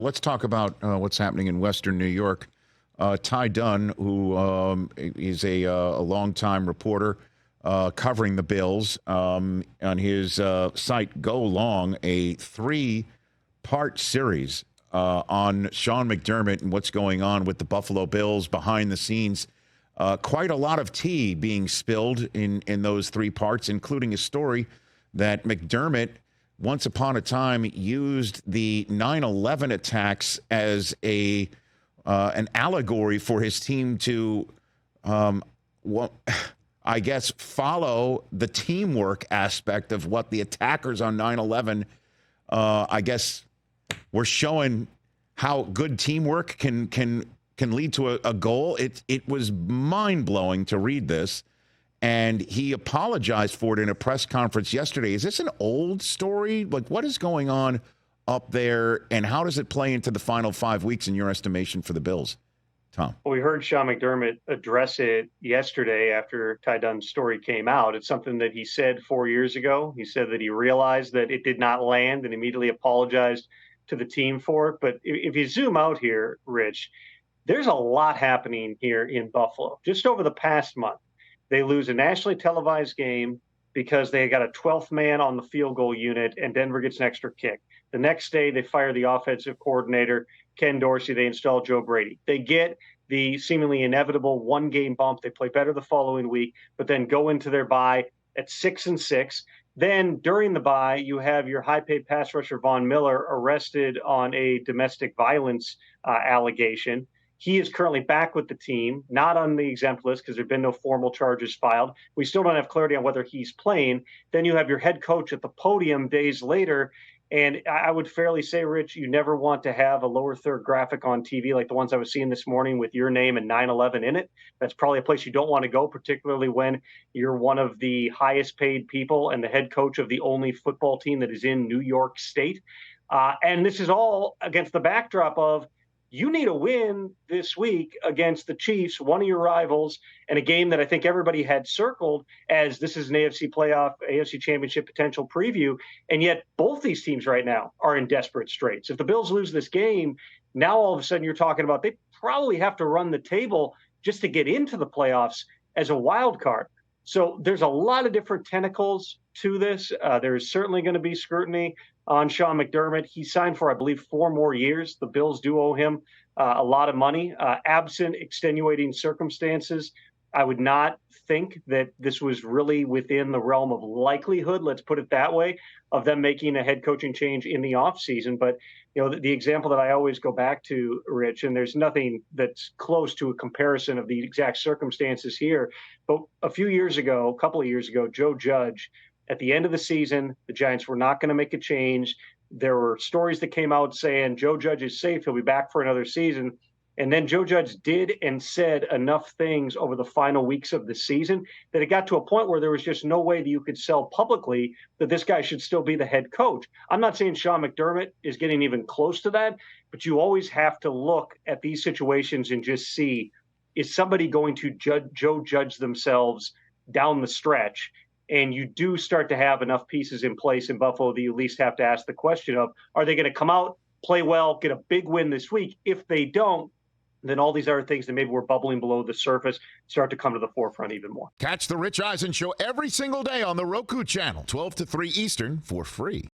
Let's talk about what's happening in Western New York. Ty Dunn, who is a longtime reporter covering the Bills, on his site Go Long, a 3-part series on Sean McDermott and what's going on with the Buffalo Bills behind the scenes. Quite a lot of tea being spilled in those 3 parts, including a story that McDermott once upon a time used the 9/11 attacks as an allegory for his team to, I guess, follow the teamwork aspect of what the attackers on 9/11, I guess, were showing how good teamwork can lead to a goal. It was mind-blowing to read this. And he apologized for it in a press conference yesterday. Is this an old story? Like, what is going on up there, and how does it play into the final 5 weeks in your estimation for the Bills? Tom? Well, we heard Sean McDermott address it yesterday after Ty Dunn's story came out. It's something that he said 4 years ago. He said that he realized that it did not land and immediately apologized to the team for it. But if you zoom out here, Rich, there's a lot happening here in Buffalo. Just over the past month, they lose a nationally televised game because they got a 12th man on the field goal unit and Denver gets an extra kick. The next day, they fire the offensive coordinator, Ken Dorsey. They install Joe Brady. They get the seemingly inevitable 1-game bump. They play better the following week, but then go into their bye at 6-6. Then during the bye, you have your high-paid pass rusher, Von Miller, arrested on a domestic violence allegation. He is currently back with the team, not on the exempt list because there have been no formal charges filed. We still don't have clarity on whether he's playing. Then you have your head coach at the podium days later. And I would fairly say, Rich, you never want to have a lower third graphic on TV like the ones I was seeing this morning with your name and 9/11 in it. That's probably a place you don't want to go, particularly when you're one of the highest paid people and the head coach of the only football team that is in New York State. And this is all against the backdrop of, you need a win this week against the Chiefs, one of your rivals, and a game that I think everybody had circled as this is an AFC playoff, AFC championship potential preview. And yet both these teams right now are in desperate straits. If the Bills lose this game, now all of a sudden you're talking about they probably have to run the table just to get into the playoffs as a wild card. So there's a lot of different tentacles to this. There's certainly going to be scrutiny on Sean McDermott. He signed for, I believe, 4 more years. The Bills do owe him a lot of money. Absent extenuating circumstances, I would not think that this was really within the realm of likelihood, let's put it that way, of them making a head coaching change in the offseason. But, you know, the example that I always go back to, Rich, and there's nothing that's close to a comparison of the exact circumstances here. But a couple of years ago, Joe Judge, at the end of the season, the Giants were not going to make a change. There were stories that came out saying Joe Judge is safe. He'll be back for another season. And then Joe Judge did and said enough things over the final weeks of the season that it got to a point where there was just no way that you could sell publicly that this guy should still be the head coach. I'm not saying Sean McDermott is getting even close to that, but you always have to look at these situations and just see, is somebody going to Joe Judge themselves down the stretch? And you do start to have enough pieces in place in Buffalo that you at least have to ask the question of, are they going to come out, play well, get a big win this week? If they don't, then all these other things that maybe were bubbling below the surface start to come to the forefront even more. Catch the Rich Eisen Show every single day on the Roku channel, 12 to 3 Eastern, for free.